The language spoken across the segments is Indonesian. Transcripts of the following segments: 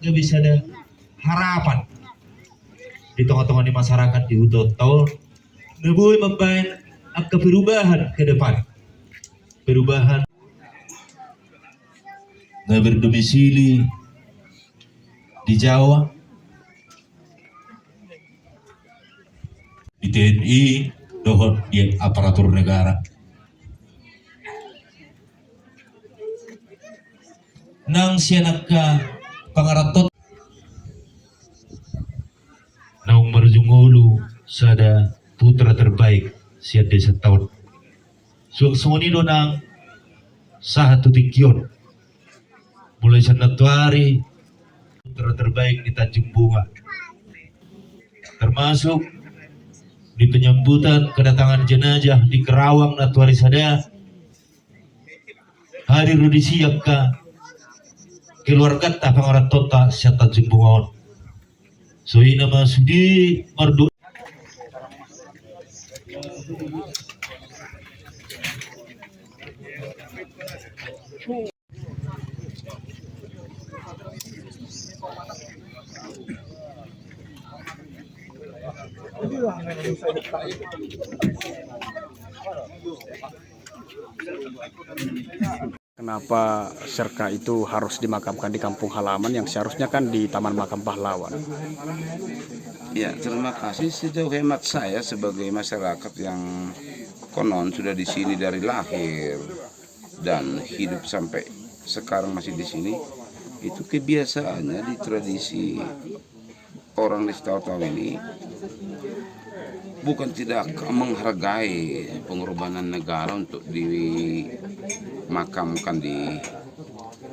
nggak bisa ada harapan di tengah-tengah di masyarakat di Utot tahun ngebuy membain ke perubahan ke depan, perubahan nggak berdomisili di Jawa, di TNI, dohot di aparatur negara. Nang sianak ka pangaratot naung marjungulu sada putra terbaik siat desa tahun suak do nang saha tutikyon mulai sanatuari putra terbaik di Tanjung Bunga, termasuk di penyambutan kedatangan jenazah di Kerawang natuari sada hari rudi siap ka keluarga ta pangaratot ta siat Tanjung Bunga so ina masudi mardu Kenapa Serka itu harus dimakamkan di kampung halaman yang seharusnya kan di Taman Makam Pahlawan? Ya, terima kasih. Sejauh hemat saya sebagai masyarakat yang konon sudah di sini dari lahir dan hidup sampai sekarang masih di sini, itu kebiasaannya di tradisi orang di tahu-tahu ini bukan tidak menghargai pengorbanan negara untuk dimakamkan di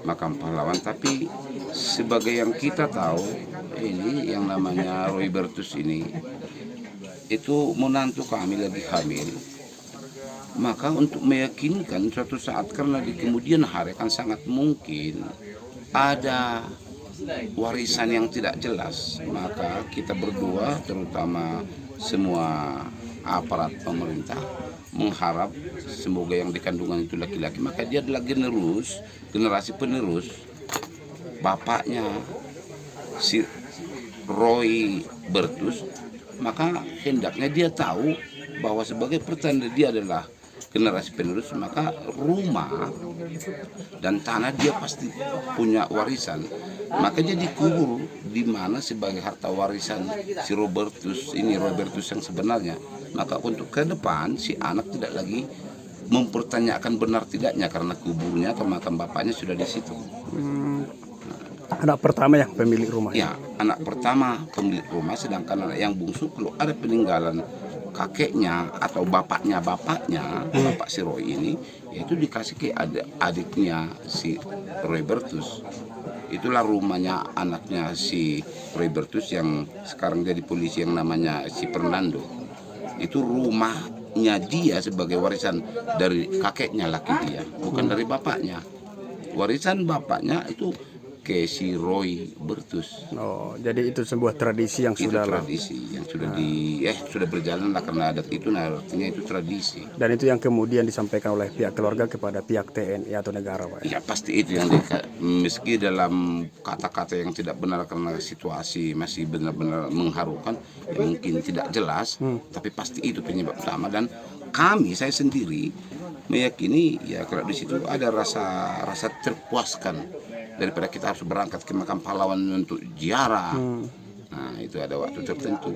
makam pahlawan, tapi sebagai yang kita tahu ini yang namanya Roy Bertus ini itu menantu kami lagi hamil, maka untuk meyakinkan suatu saat karena di kemudian hari kan sangat mungkin ada warisan yang tidak jelas, maka kita berdua terutama semua aparat pemerintah mengharap semoga yang dikandungan itu laki-laki, maka dia adalah generasi penerus bapaknya si Roy Bertus, maka hendaknya dia tahu bahwa sebagai pertanda dia adalah generasi penerus, maka rumah dan tanah dia pasti punya warisan, maka dia dikubur di mana sebagai harta warisan si Robertus ini, Robertus yang sebenarnya. Maka untuk ke depan si anak tidak lagi mempertanyakan benar tidaknya karena kuburnya atau makam bapaknya sudah di situ. Anak pertama yang pemilik rumah. Ya, anak pertama pemilik rumah, sedangkan anak yang bungsu kalau ada peninggalan kakeknya atau bapaknya bapak si Roy ini, yaitu dikasih ke adiknya si Roy Bertus. Itulah rumahnya anaknya si Roy Bertus yang sekarang jadi polisi yang namanya si Fernando. Itu rumahnya dia sebagai warisan dari kakeknya laki dia, bukan dari bapaknya. Warisan bapaknya itu ke si Roy Bertus. Oh, jadi itu sebuah tradisi yang Itu sudah tradisi yang sudah sudah berjalan lah karena adat itu, nah artinya itu tradisi. Dan itu yang kemudian disampaikan oleh pihak keluarga kepada pihak TNI atau negara, Pak. Ya pasti itu yang meski dalam kata-kata yang tidak benar karena situasi masih benar-benar mengharukan, ya mungkin tidak jelas, tapi pasti itu penyebab utama. Dan saya sendiri meyakini ya kalau di situ ada rasa terpuaskan daripada kita harus berangkat ke makam pahlawan untuk ziarah. Nah itu ada waktu tertentu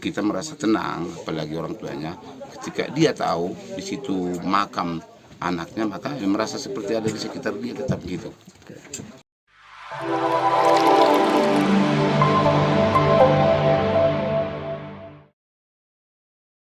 kita merasa tenang, apalagi orang tuanya ketika dia tahu di situ makam anaknya, maka dia merasa seperti ada di sekitar dia, tetap gitu.